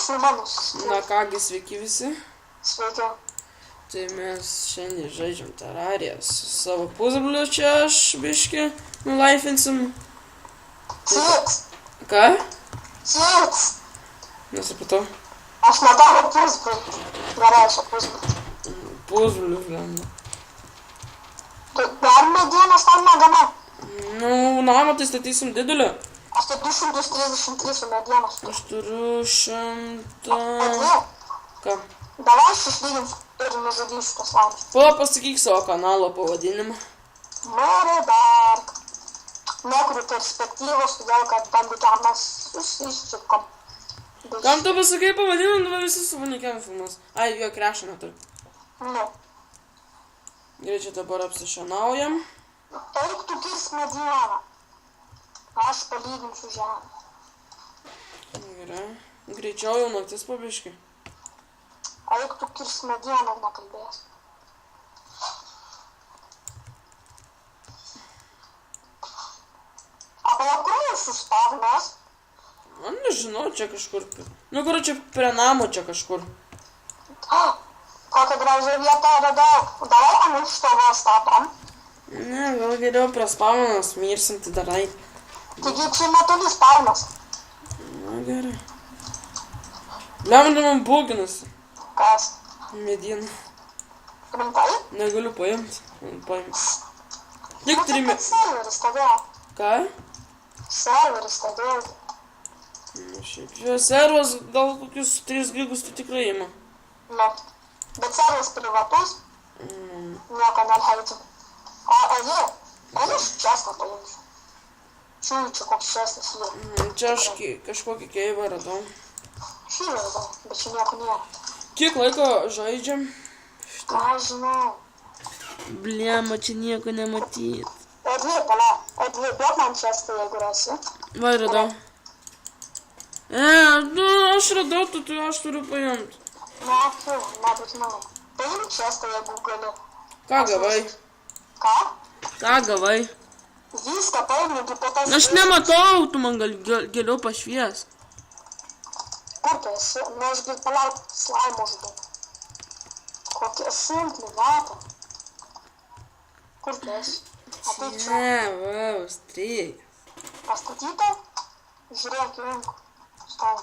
su manus. Na kągi, sveiki visi. Sveiki. Tai mes šiandien žaidžiam terariją su savo pusbroliu, čia aš biškį nulaifinsim. Ciks. Ką? Ciks. Nesupratau. Aš netariu pusbrolį. Nereiškia pusbrolį. Pusbroliu, blenda. Tu dar medienos tam negana. Nu, namą tai statysim didelį. Aš tai 233 su medienos. Aš turiu 100... Atėjo. Ką? Davai aš išlyginsiu ir nužudysiu tas laimės. Pasakyk savo kanalo pavadinimą. Noriu dar. Nekuriu perspektyvos, todėl kad bandikiam mes susiščiukom. Kam tu pasakai pavadinimą, dabar visi su vanikiam filmas. Ai, jo krešą neturiu. Nu. Gerai, čia dabar apsišienaujam. Eik tu kirs medieną. Aš palyginsiu žemę. Gerai. Greičiau jau naktis pabiškai. Eik tu kirs medieną ir nekalbės. Apie kur mūsų stovimės? Man nežinau, čia kažkur. Nu, kur čia prie namo čia kažkur. Kokią gražią vietą radau. Davai ant iš tavo statom. Ne, gal geriau prie spaunas mirsim, tai darai. Taigi čia netoli spaunas. Na, gerai. Lemda man būginasi. Kas? Medieną. Rimtai? Negaliu paimti. Paimti. Tik Nu, tai 3 kad serveris todėl. Ką? Serveris todėl. Nu, šiaip. Čia servas gal kokius 3 gigus tu tikrai ima. Nu. Bet serveris privatus. Nieko neleidžiu. O jie? Aš čestą paimsiu. Čiūjų čia koks čestas yra. Čia aš kažkokį keivą radau. Šį radau, bet čia nieko nėra. Kiek laiko žaidžiam? Ką aš žinau. Bliema, čia nieko nematyt. Edvi, pala. Edvi, duok man čestą, jeigu rasi. Va, radau. Nu, aš radau, aš turiu paimti. Ne, tu, nebūtinai. Paimk čestą, jeigu gali. Ką gavai? Ką? Ką gavai? Viską paimk, po to... Aš nematau, tu man geriau pašvies. Kur tu esi? Nu, aš galiu palauk slaimo užduoti. Kokie šimtli, metai. Kur tu esi? Atai čia. Ne, va, strėjas. Pastatyta? Žiūrėk, link. Štai.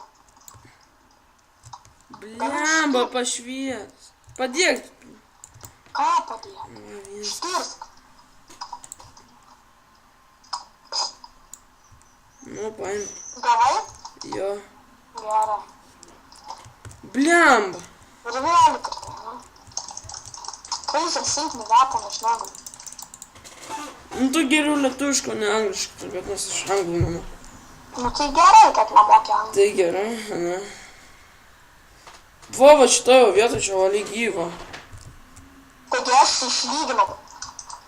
Blemba, pašvies. Padėk. Ką padėk? Štirsk. Nu, paim. Gavai? Jo. Gerai. Blemba. Ir vėl kartai, ne? Kai žal silpni vepą, aš negaliu. Nu, tu geriau lietuviško, ne angliškai kalbėt, nes aš anglų namo. Nu, tai gerai, kad nemokė anglų. Tai gerai, ne? Va, šitoje vietoje čia valiai gyva. Taigi aš išlyginau.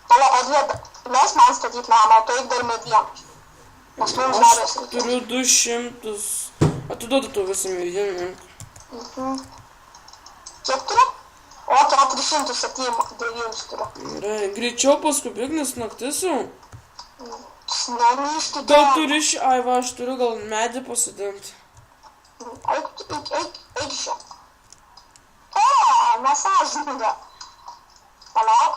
Pala, Edvė, mes man statyt namą, tu eik dar medieną. Nes mums Aš žemės reikia. turiu 200. Atiduodu tu visą medieną. Kiek turiu? O, 409 turiu. Gerai, greičiau paskubėk, nes naktis jau. Nemiški Gal turi ai va, aš turiu gal medį pasidinti. Eik čia. Nesąžininga. Palauk.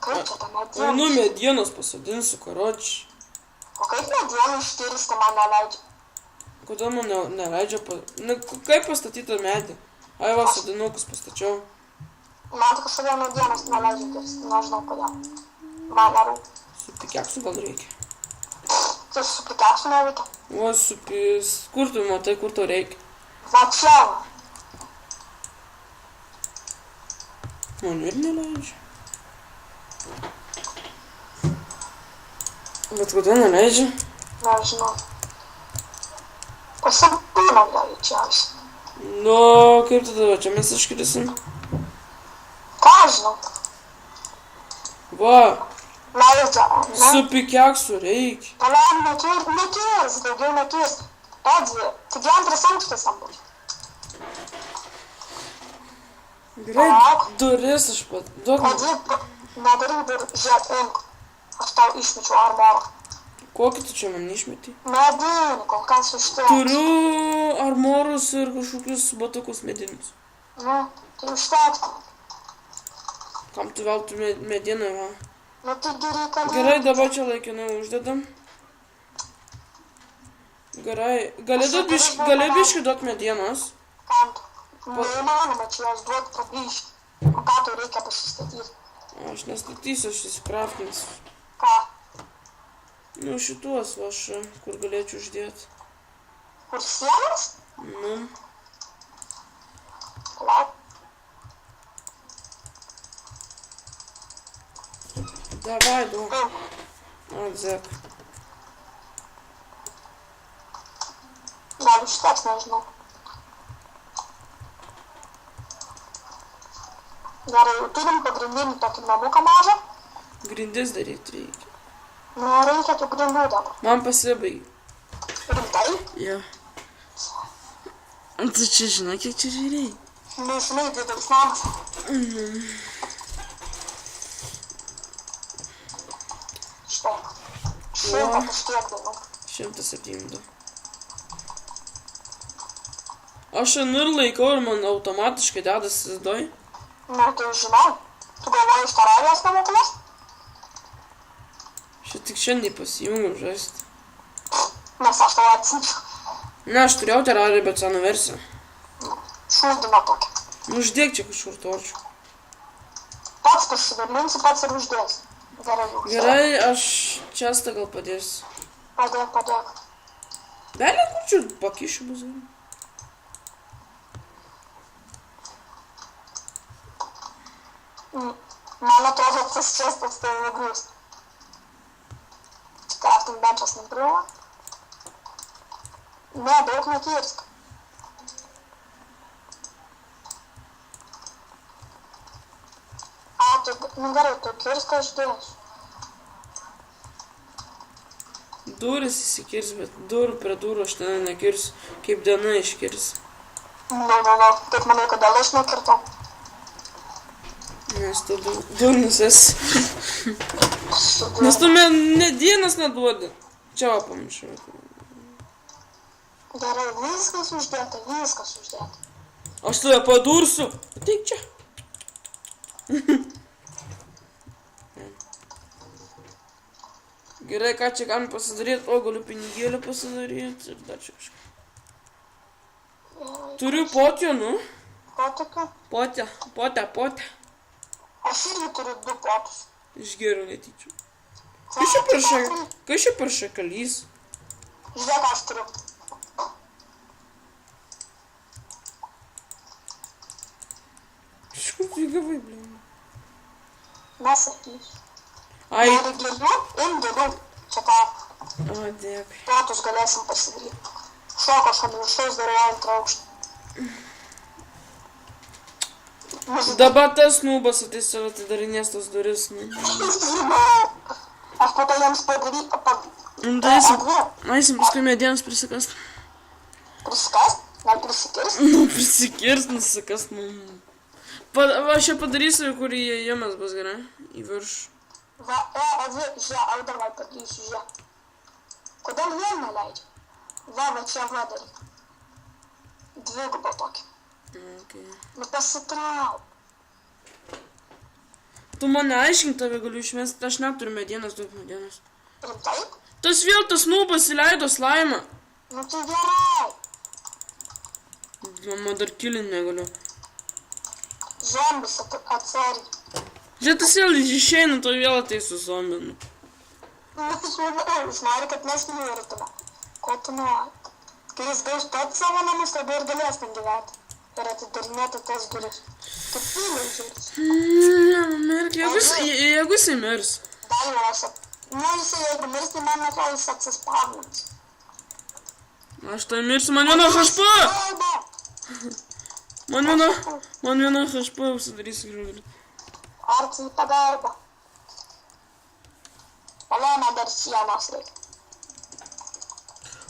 Kaip čia ta mediena? Nu, medienos pasidinsiu, karočiui. O kaip medieną ištirsti man neleidžia? Kodėl man neleidžia kaip pastatyti medį? Ai va, sodinukus pastačiau. Man tik kažkodėl medienos neleidžia kirsti, nežinau kodėl. Man nerūp. Su pikeksu gal reikia. Tai su pikeksu neveikia. O, kur tu matai, kur to reikia? Va čia va. Man ir neleidžia. Bet kodėl neleidžia? Nežinau. Pasibūna greičiausiai. Nu, kaip tada, čia mes iškrisim? Ką žinau? Va, Leidžia, ne? su pikeksu reikia. Palauk, nekirs, daugiau nekirs. Edvi, taigi antras ankštas tam bus. Gerai, duris aš pat. Duok man. Edvi, nedaryk durų, žiūrėk, imk. Aš tau išmečiau armorą. Kokį tu čia man išmeti? Medinį, kol kas užtenka. Turiu armorus ir kažkokius batukus medinius. Nu, tai užtenka. Kam tu veltų medieną, va? Nu, tai gerai, Gerai, dabar čia laikinai uždedam. Gerai, gali biškį duot medienos. Kam tu? Neįmanoma čia jos duot prabiškį. Ką tu reikia pasistatyti? Aš nestatysiu, aš įsikraftinsiu. Ką? Nu, šituos va aš, kur galėčiau uždėti. Kur sienas? Nu. Lauk. Davai, duok. Atzek. Gal užteks, nežinau. Gerai, jau turim pagrindinį tokį namuką mažą. Grindis daryti reikia. Nu, reikia tų grindų dabar. Man pasibaigė. Rimtai? Jo. Tu čia žinai, kiek čia žiūrėjai? Nežinai, didelis namas. Štai. 100 kažkiek dainų. 172. Aš ir laikau ir man automatiškai dedasi SSD. Nu, tai žinau. Tu galvoji iš terapijos namukas? Aš tik šiandien pasijungiu žaisti. Nes aš tau atsinčiau. Ne, aš turėjau terariją, bet seną versiją. Šūdino tokia. Nu, uždėk čia kažkur torčių. Pats pasidalinsi, pats ir uždėsi. Gerai, jau. Gerai, aš čiastą gal padėsiu. Padėk. Dalį kurčių pakišiu bus gerai. Man atrodo, tas čestas tai negrius. Crafting benchas negriuvo. Ne, daug nekirsk. Nu gerai, tu kirsk, aš dėsiu. Duris įsikirs, bet durų prie durų aš ten nekirs, kaip diena iškirs. Nu, taip manai, kodėl aš nekirtau? Nes tu durnis esi. Nes tu medienas neduodi. Čia va pamiršau. Gerai, viskas uždėta. Aš tave padursiu. Ateik čia. Gerai, ką čia galim pasidaryti? O, galiu pinigėlį pasidaryti ir dar čia kažką. Turiu potėnų. Potikiu? Potę. Aš irgi turiu 2 potus. Išgėriau netyčiu. Kas čia per šakalys? Žiūrėk, aš turiu. Iš kur tu įgavai, blin? Nesakysiu. Ai. Nori gėlių? Gėlių. Čia tau. O, dėkui. Potus galėsim pasidaryti. Šoko aš ant viršaus dariau 2 aukštą. Dabar tas nubas ateis ir atidarinės tas duris. Aš po to jiems padarysiu. Eisim paskui medienos prisikast. Prisikast? Gal prisikirst? Nu, prisikirst, nusikast. Va, aš čia padarysiu, kur įėjimas bus gerai. Į viršų. Va, žiūrėk, davai padarysiu, žiūrėk. Kodėl vėl neleidžia? Va, čia daryk. 2 tokį. Okay. Nu pasitrauk. Tu mane aiškink, tave galiu išmesti, aš neturiu medienos, daug medienos. Rimtai? Tas vėl tas nubas įleido slaimą. Nu tai gerai. Mama dar kilint negaliu. Zombis atsargiai. Žiūrėk, tas vėl išeina, to vėl ateis su zombinu. Jis nori, kad mes numirtume. Ko tu nori? Kai jis gaus pats savo namus, tada ir galės ten gyventi. Ir atidarinėti tas duris. Kaip pyliai žiūrės. Mirk, jeigu jisai mirs. Dalyvausia. Nu, jeigu mirs, tai man atrodo, jis atsispavnins. Aš tai mirsiu, man viena HP! Man viena HP užsidarysiu grūdį. Arci į pagalbą. Palėmė dar sienos reikia.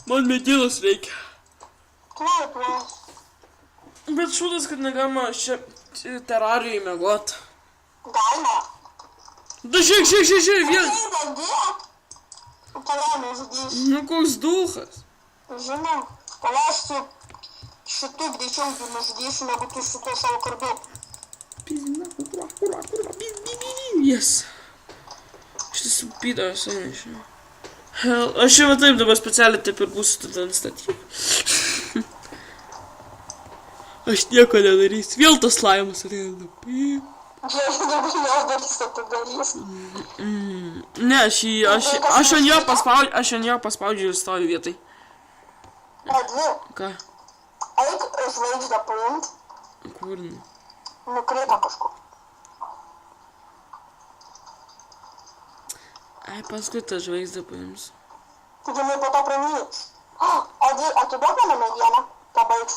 Man medienos reikia. Tuoj. Bet šūdas, kad negalima čia terarijai mėgot. Galima. Da, žiūrėk, vėl. Dėk. tave nužudys. Nu, koks duchas. Žinau, paleisiu šitų greičiau jų nužudysiu, negu tu su tuo savo kardu. Pizina, kurva, yes. Šitas supydas eina iš jo. Aš jau taip dabar specialiai taip ir būsiu tada statyti. Aš nieko nedarysiu. Vėl tas laimas ateina. Ne, aš ant jo paspaudžiu ir stoviu vietai. Edvi, Ką? eik žvaigždę paimt, Kur? nukrito kažkur. Ai, paskui tą žvaigždę paimsiu. Taigi jinai po to pranyks. Edvi, atiduok man medieną, pabaigs.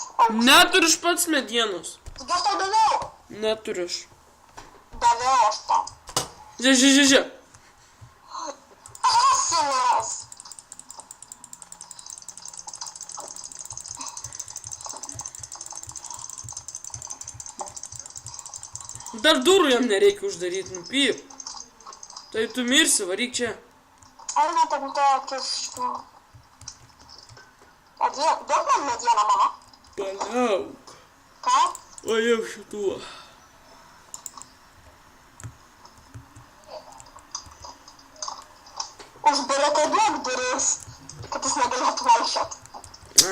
Neturiu aš pats medienos. Taigi aš tau daviau. Neturiu aš. Daviau aš tau. Žiūrėk. Asilas. Dar durų jam nereikia uždaryti, nupyp. Tai tu mirsi, varyk čia. Eina tegul to akis štų. Edvi, duok man medieną, mama. Paliauk. Ką? O jau šituo. Užbarikaduok duris, kad jis negalėtų vaikščiot.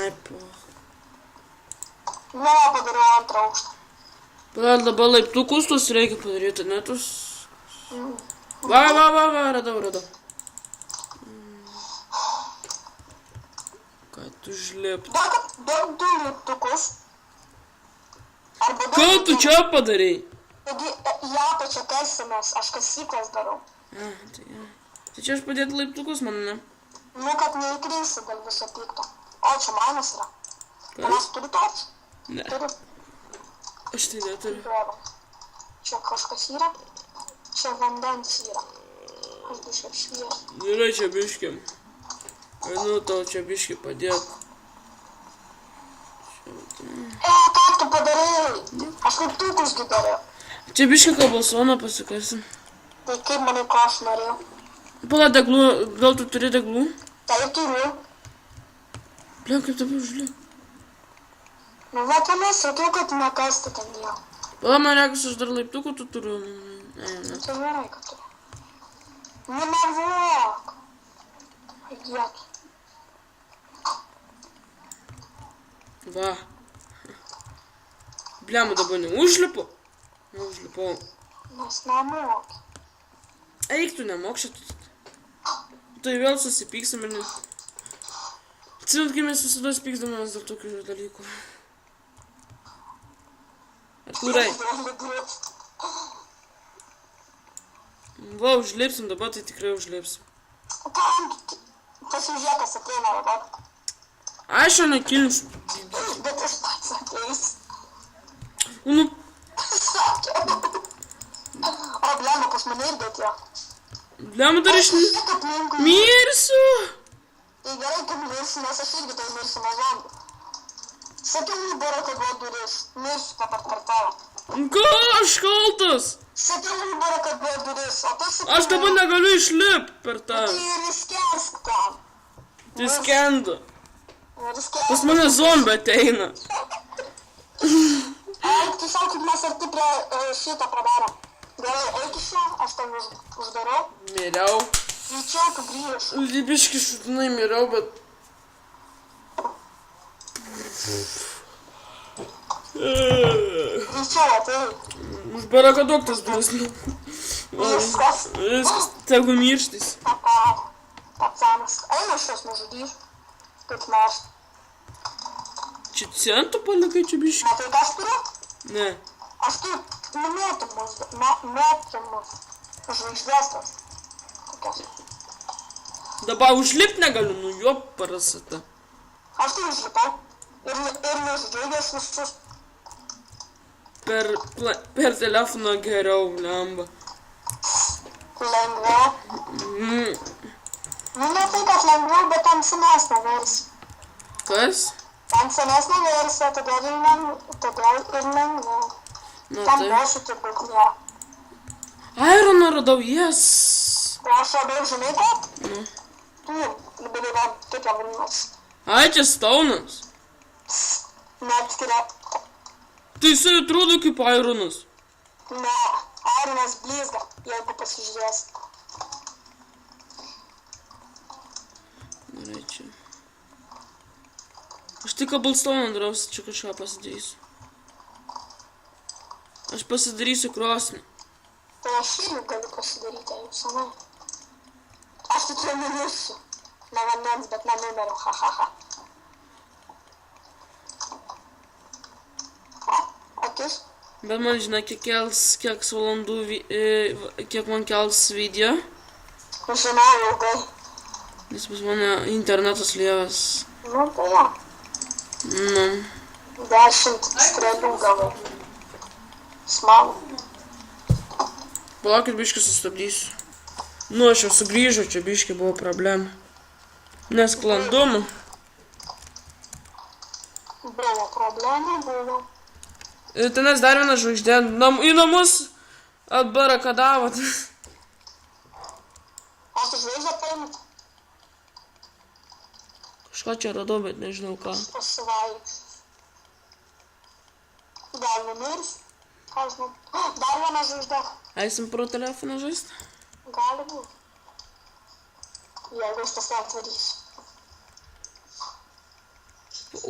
Ai, po. Ne, padariau antrą aukštą. Palauk, dabar laiptukus tus reikia padaryti, ne tus. Va, radau. Ką tu žlėp. Duok du laiptukus. Arba Ką tu čia padarei? Taigi, į apačią kasimės, aš kasyklas darau. Tai čia aš padėti laiptukus, man, ne? Nu, kad neįkrisi dėl viso pikto. O, čia manas yra. Manas turi toks? Ne, Turiu. aš tai neturiu. Duoda. Čia kažkas yra. Čia vandens yra. Aš biškai švies. Gerai, čia biškiam. Einu tau čia biškį padėt. Ką tu padarai? Aš kaip tūkusgi dariau. Čia biškį kabalsoną pasikasim. Tai kaip manai, ko aš norėjau? Pala, deglų, gal tu turi deglų? Tai turiu. Pliam, kaip dabar užliek. Nu, va, tenai sakiau, kad nekasti ten jau. Pala, man reikas, aš dar laiptukų tu turiu. Ne. Tai gerai, kad turiu. Nemeluok. Aidėt. Va. Pliam, dabar neužlipu. Neužlipau. Nes nemoki. Eik, tu nemokšė. Tai vėl susipyksim ir ne... Atsimint, kai mes visada spykdamės dėl tokių dalykų. Artūrai. Va, užlipsim dabar, tai tikrai užlipsim. Kam? Pasižiūrėkas ateina dabar. Aš jau nekilsiu. Bet aš pats ateis. Nu, Sakė. O, blemba, pas mane irgi atėjo. lemą dar iš... Žiūrėk, aplinkui. Mirsiu. Tai gerai, kad mirsi, nes aš irgi tai mirsiu nuo zombių. Sakiau, Libora, kad buvo duris. Mirsiu tą kartą. Ką aš kaltas? Sakiau, Libora, kad buvo duris. O tu sakai... Aš dabar negaliu išlipti per tą. Tai ir įskersk tam. Tai skenda. Ir įskersk. Pas mane zombi ateina. Eik, tu savo, kaip mes arti prie šito padarėm. Gerai, eik iš čia, aš ten uždarau. Miriau. Greičiau, tu grįž. Biškį šutinai miriau, bet... Greičiau, atei. Užbarakaduok tas duris. Viskas. Viskas, tegu mirštis. Pacanas. Eina šios nužudys. Kaip nors. Čia centų palikai čia biškį? Matai, ką aš turiu? Ne. Aš turiu mėtymus. Žvaigždės tos. Tokios. Dabar užlipt negaliu, nu jo parasata. Aš tai užlipau. Ir nužudžiau jas visus. Per telefoną geriau, lemba. Lengviau. Nu, ne tai, kad lengviau, bet ten senesnė versija. Kas? Ten senesnė versija, todėl ir lengviau. Na Ten tai. bošų tiek daug nėra. Ironą radau, yes. O aš radau, žinai, ko? Kaip jau vadinasi. Ai, čia Staunas. Neatskiria. Tai jisai atrodo kaip Ironas. Ne, Ironas blizga, jeigu pasižiūrėsi. Gerai, čia. Aš tik Cobblestone'ą darausi, čia kažką pasidarysiu. Aš pasidarysiu krosnį. Tai aš irgi galiu pasidaryti jau senai. Aš tai turiu minusiu. Ne vandens, bet ne numerio, ha ha ha. Akis? Bet man žinai, kiek valandų, kiek man kels video. Žinau, ilgai. Nes pas mane internetas lievas. Nu, tai jo. Nu. 10 strėlių gavau. Smagu. Palaukit, biškį sustabdysiu. Nu, aš jau sugrįžau, čia biškį buvo problema. Nesklandumų. Buvo problemų, buvo. Ir tenais dar viena žvaigždė. Į namus atbarakadavo. Aš tai žvaigždę paimu. Kažką čia radau, bet nežinau ką. Pasivaičius. Gal numirs? Ką žinau. Dar viena žvaigždė. Eisim pro telefoną žaisti? Gali būti. Jeigu aš tas atvarysiu.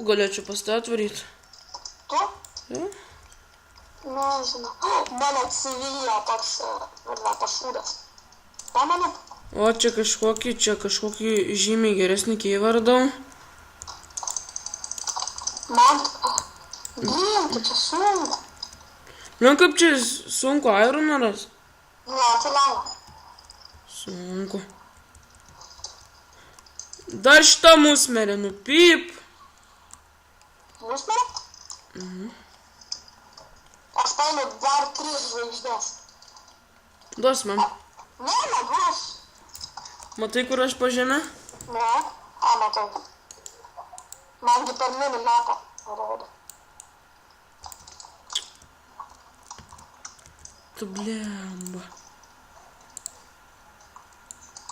Galėčiau pas tai atvaryti. Tu? Jo? Nežinau. Mano civiliją toks pašūdas. Pamenu? O, čia kažkokį žymiai geresnį keivą radau. Man... Ginti, čia sunku. Man kaip čia sunku Ironą ras? Ne, tai lengva. Sunku. Dar šitą musmerę nupyp. Musmerę? Aš paėmiau dar 3 žvaigždės. Duos man. Ne, nebus. Matai, kur aš po žemę? Ne, matau. Mangi per mini mapą rodo. Tu blemba.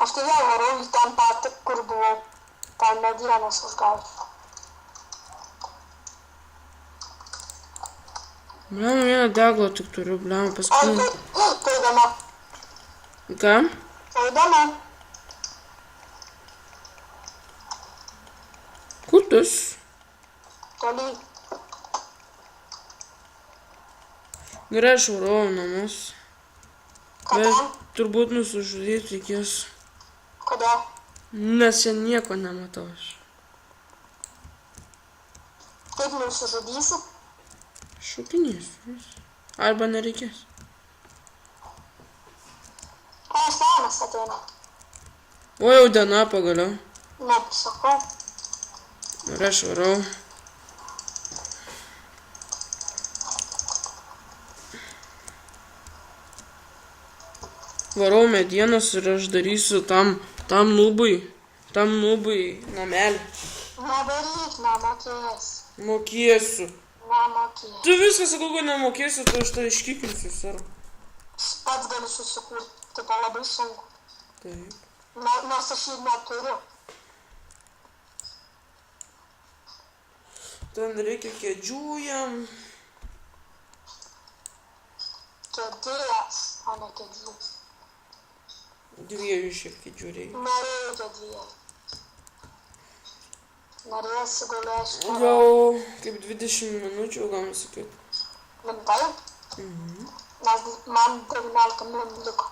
Aš tai vėl varau į ten patį, kur buvau. Ten medienos užgausiu. Blemba, vieną deglą tik turiu, blemba, Ai, paskui. tai įdomu. Ką? Tai įdomu. Kur tas? Toliai. Gerai, aš varau namus. Ką Bet ten? turbūt nusižudyti reikės. Kodėl? Nes čia nieko nematau aš. Kaip nusižudysi? Šokinėsiu. Arba nereikės. O, senas ateina. O, jau diena pagaliau. Nepasakau. Ir aš varau. Varau medienos ir aš darysiu tam nubui namelį. Nedaryk, nemokės. Mokėsiu. Nemokės. Tu viską sakau, kad nemokėsiu, tai aš tai iškikinsiu, sir. Pats galiu susikurti. Tai to labai sunku. Taip. Nors aš jį neturiu. Ten reikia kėdžių jam. Kėdėjas, o ne kėdžių. 2 šiek kėdžių reikia. Nereikia 2. Norėsi, gulėsiu. Jau kaip 20 minučių, gal sakyti. Rimtai? Nes man 19 min liko.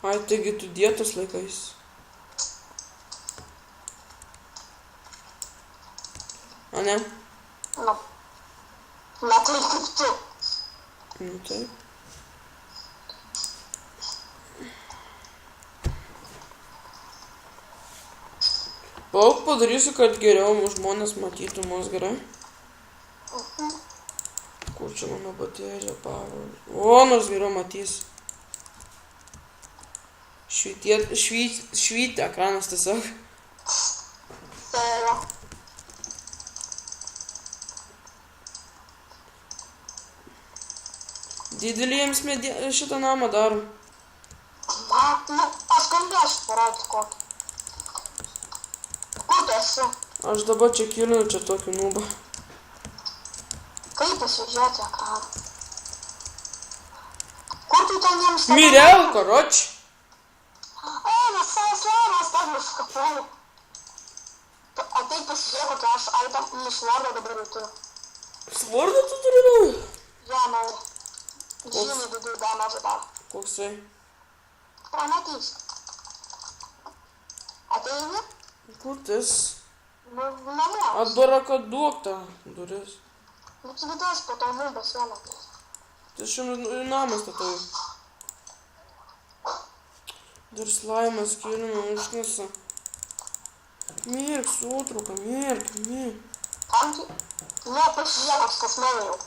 Ai, taigi tu dietos laikais. A ne? Nu. Ne tai kaip tu. Nu, taip. Palauk, padarysiu, kad geriau žmonės matytų mus gerai. Kur čia mano baterija, pavyzdžiui. O, nors geriau matys. Švyti ekranas tiesiog. Tai yra. Didelį jiems šitą namą darom. Na, aš parodyti kokį. Kur tu esi? Aš dabar čia kilinu, čia tokį nubą. Kaip pasižiūrėti ekraną? Kur tu ten jiems... Mirel, koroč. Eina, slaimas, ten nuskapau. Ateik pasižiūrėk, kokia aš aitam iš vardo dabar jau turiu. Svardą tu turi naują? Jo, nauja. Žymiai daugiau damažą daro. Koksai? Pamatysi. Ateini? Kur tas? Namie. Atbarakaduok tą duris. Nu, tu vidas po to nubas vėl ateis. Tai šiandien namas statau. Dar slaimas kilinu, užknisa. Mirk, sutruka, mirk. Kam tu? Ne, pasižiūrėk, kas mano jau.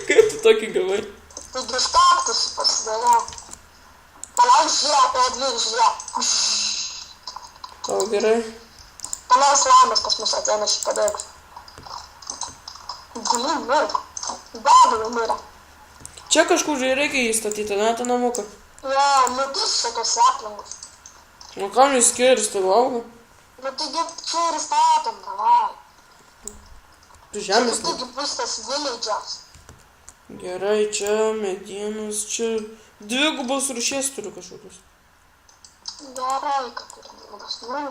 Kaip tu tokį gavai? Taigi iš kaktus pasidariau. Palauk žiūrėk, Edvin, žiūrėk. Tau gerai? Palauk slaimas pas mus ateina šį padėgus. Blin, mirk. Begalų mirė. Čia kažkur reikia įstatyti, ne, tą namuką? Jo, nu tai šitos aplinkus. O kam jis skėris tavo auga? Nu taigi čia ir statom, davai. Tu žemės Taigi bus tas village'as. Gerai, čia medienos, čia dvigubos rūšies turiu kažkokius. Gerai, kad turi dvigubos. Nu,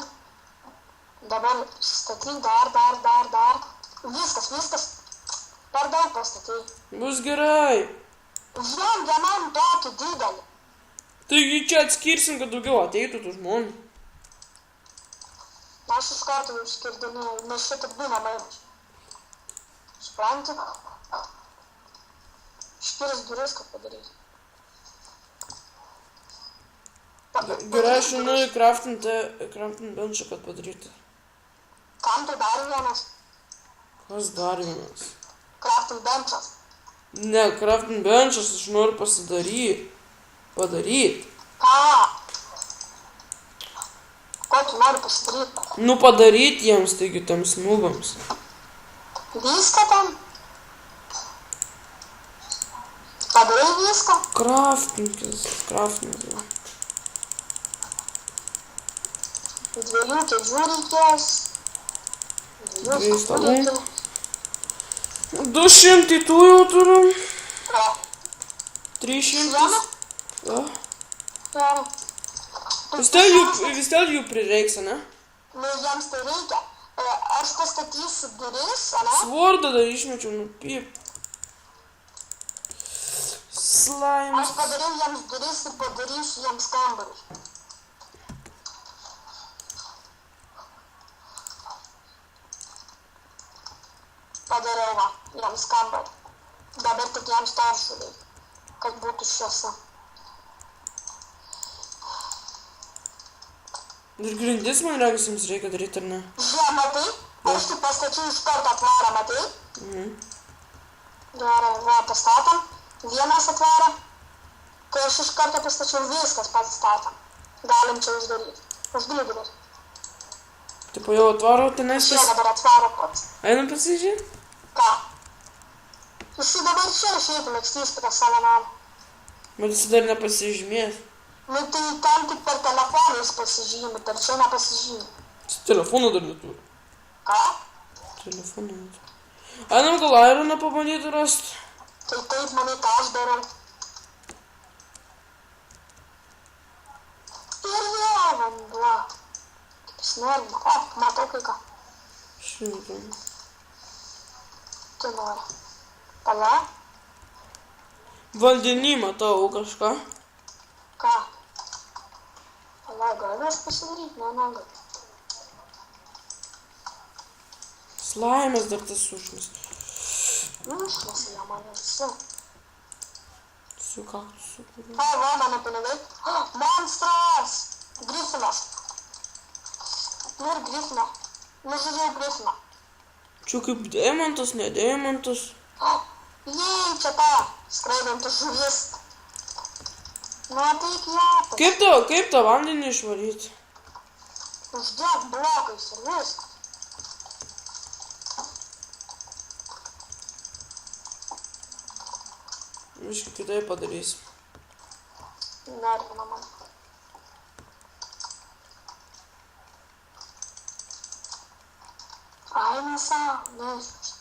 dabar statyk dar. Viskas. Per daug pastatyk. Bus gerai. Vienam tokį didelį. Taigi čia atskirsim, kad daugiau ateitų tų žmonių. Aš iš karto jau skirdinėjau, nes šitaip būna mainas. Supranti? Iškirs duris, kad padaryti. Gerai, aš žinau į crafting benchą, kad padaryti. Kam tai dar vienas? Kas dar vienas? Crafting benchas. Ne, crafting benchas aš noriu pasidaryti. Padaryt. Ką? Ko tu nori pasidaryti? Nu padaryt jiems, taigi, tams nubams. Viską ten? Padarai viską? Craftingas. 2 kėdžių reikės. 2 stalų reikės. 200 tų jau turim. O, 300. O. gerai. Vis tiek jų prireiks, ne? Nu, jiems tai reikia. Aš pastatysiu duris, ane? Svordą dar išmečiau, nupyp. Slime. Aš padariau jiems duris ir padarysiu jiems kambarį. Padariau va, jiems kambarį. Dabar tik jiems toršų reikia, kad būtų šviesa. Ir grindis man regis jums reikia daryti, ar ne? Žiūrėk, matai? Aš tik pastačiau iš karto atvarą, matai? Gerai, va, pastatom. Vienas atvarą. Tai aš iš karto pastačiau viskas pastatom. Galim čia uždaryti. Užgaliu daryti. Tipo jau atvaro tenais Čia dabar atvaro pats. Einam pasižiūrėti? Ką? Jisai dabar čia išeitų lakstys prie savo namą. Bet jis dar nepasižymės. Nu tai ten tik per telefoną jis pasižymi, per čia nepasižymi. Jis telefoną dar neturi. Ką? Telefoną neturi. Einam gal ironą pabandyti rasti. Tai taip, manai, ką aš darau. Ir vėl vanduo. Kaip jis nerima. O, matau kai ką. Šimtai. Tu nori. Pala? Vandenį matau kažką. Ką? Pala, galiu aš pasidaryti? Ne, negaliu. Slaimas dar tas užmis. Nu, išmesi ją man visi. Su kaktusu. O, va, mano pinigai. Monstras! Grifinas. Nu ir grifino. Nužudžiau grifiną. Čia kaip deimantas, ne deimantas. Jei, čia ta skraidanti žuvis. Nu, ateik ją. Kaip tą vandenį išvaryti? Uždėk blokais ir viskas. Viškai kitaip padarys. Nervina man. Eina sau, nežinau.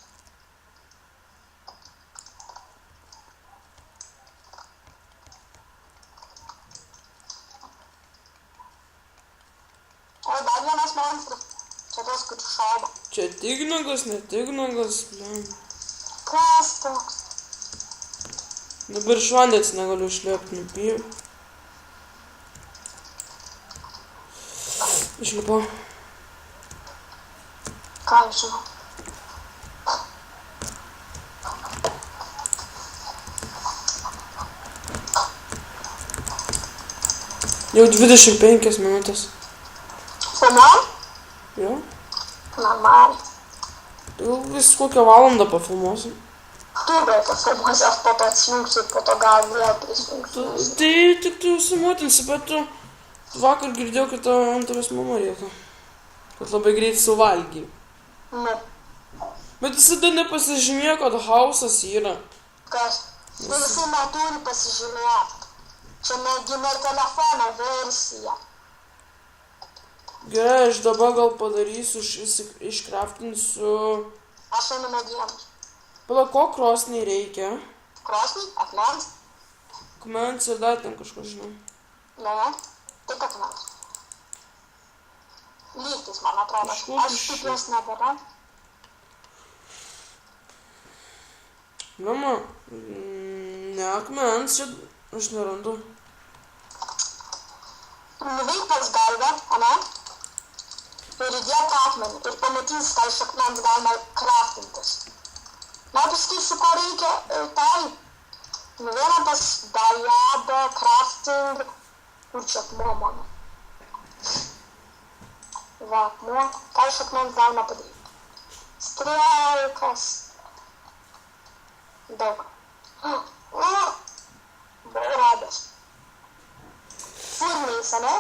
O, dar vienas monstras. Čia tas, kur šaudo. Čia tignagas, ne tignagas, blem. Kas toks? Dabar iš vandens negaliu išlėpti, nupijau. Išlipau. Ką žinau? Jau 25 minutės. Filmuojam? Jo. Normaliai. Jau vis kokią valandą pafilmuosim. Tu galite filmuosi, aš po to atsijungsiu, po to gal vėl prisijungsiu. Tai tik tu užsimotinsi, bet tu vakar girdėjau, kad tavo antras mama rėkia. Kad labai greit suvalgy. Nu, Bet jis tada nepasižymėjo, kad hausas yra. kas? Tu visi neturi pasižiūrėti. Čia negimė telefono versija. Gerai, aš dabar gal padarysiu, iškraftinsiu... Aš einu medienos. Pala, ko krosniai reikia? Krosnį? Akmens? Akmens ir dar ten kažko žinau. Ne, tik akmens. Lygtis, man atrodo. Kažkur Aš tik jos nebėra. Mama, ne akmens, čia aš nerandu. Nuveik pas galvę, ane? Ir įdėk akmenį. Ir pamatysi, tai iš akmens galima kraftintis. Na, pasakysiu, ko reikia tai. Nuveina pas Dajado crafting. Kur čia akmuo mano? Va, akmuo. Tai iš akmens galima padaryti. Strelkas. Daug. Buvau radęs. Furniais, ane?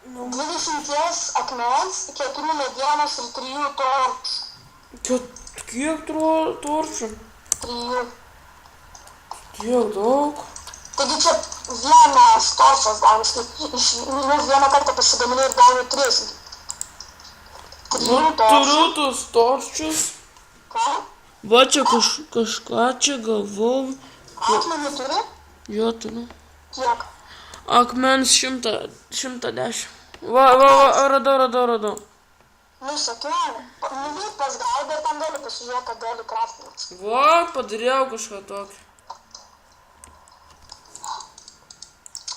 20 akmens, 4 medienos ir 3 torčių. Kiek torčių? 3. Tiek daug. Taigi čia vienas torčas gaunasi. Iš vieną kartą pasigamini ir gauni 3. 3 torčių. Turiu tos torčius. Ką? Va čia kažką čia gavau. Akmenį turi? Jo, turiu. Kiek? Akmens 110. Va, radau. Nu, sakiau, nuvyk pas galbę ir ten gali pasižiūrėti, kad gali kraftintis. Va, padariau kažką tokio.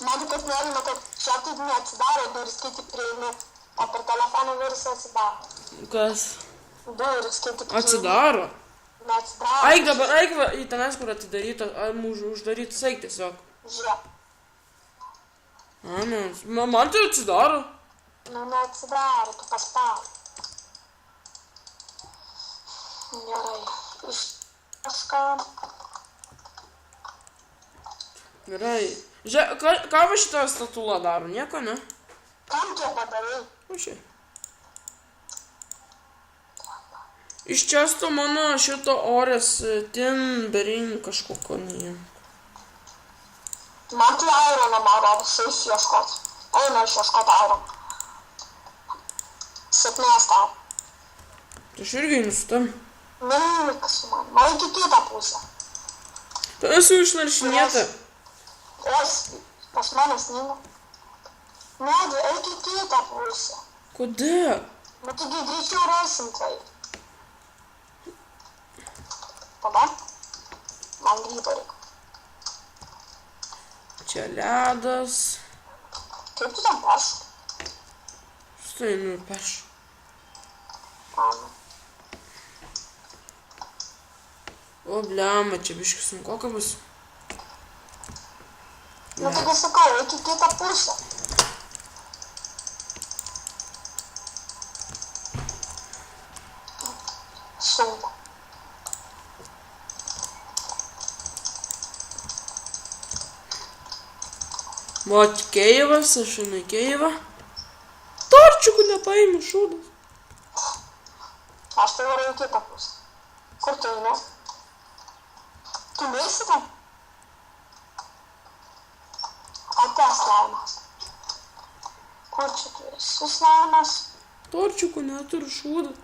Man taip nerima, kad čia taip neatsidaro duris, kai tik prieinu, o per telefoną duris atsidaro. Kas? Duris, kai tik prieinu. Atsidaro? Neatsidaro. Eik dabar, eik va, į tenais, kur atidaryta, uždarytas, eik tiesiog. Žiūrėk. A, nes, man tai atsidaro. Nu, neatsidaro, tu paspaudai. Gerai. Iš kažką. Gerai. Žiūrėk, ką va šitą statulą daro? Nieko, ne? Kam tu padarai? O šiaip. Iš često mano šito orės timberin kažkokio neįm. Man tai aironą, man rodos, eis ieškoti. Eina išieškoti aironą. Sėkmės tau. Tai aš irgi nusitam. Neik su man. Man iki kitą pusę. Tai esu išnaršinėta. Pas mane sninga. Negi, eik į kitą pusę. Kodėl? Nu, taigi greičiau rasim tai. Tada? Man grybo reikia. Čia ledas. Kaip tu tam pašu? Štai, nu, peš. Anu. O, bliama, čia biškis sunkoka bus. Nu, taigi sakau, eik į kitą pusę. Sunku. Mat Keivas, aš einu į Keivą. Torčiukų nepaimu, šūdas. Aš tai varai į kitą pusę. Kur tu eini? Tu neisi ten? Ate slaimas. Kur čia tu esi slaimas? Torčiukų neturiu, šūdas.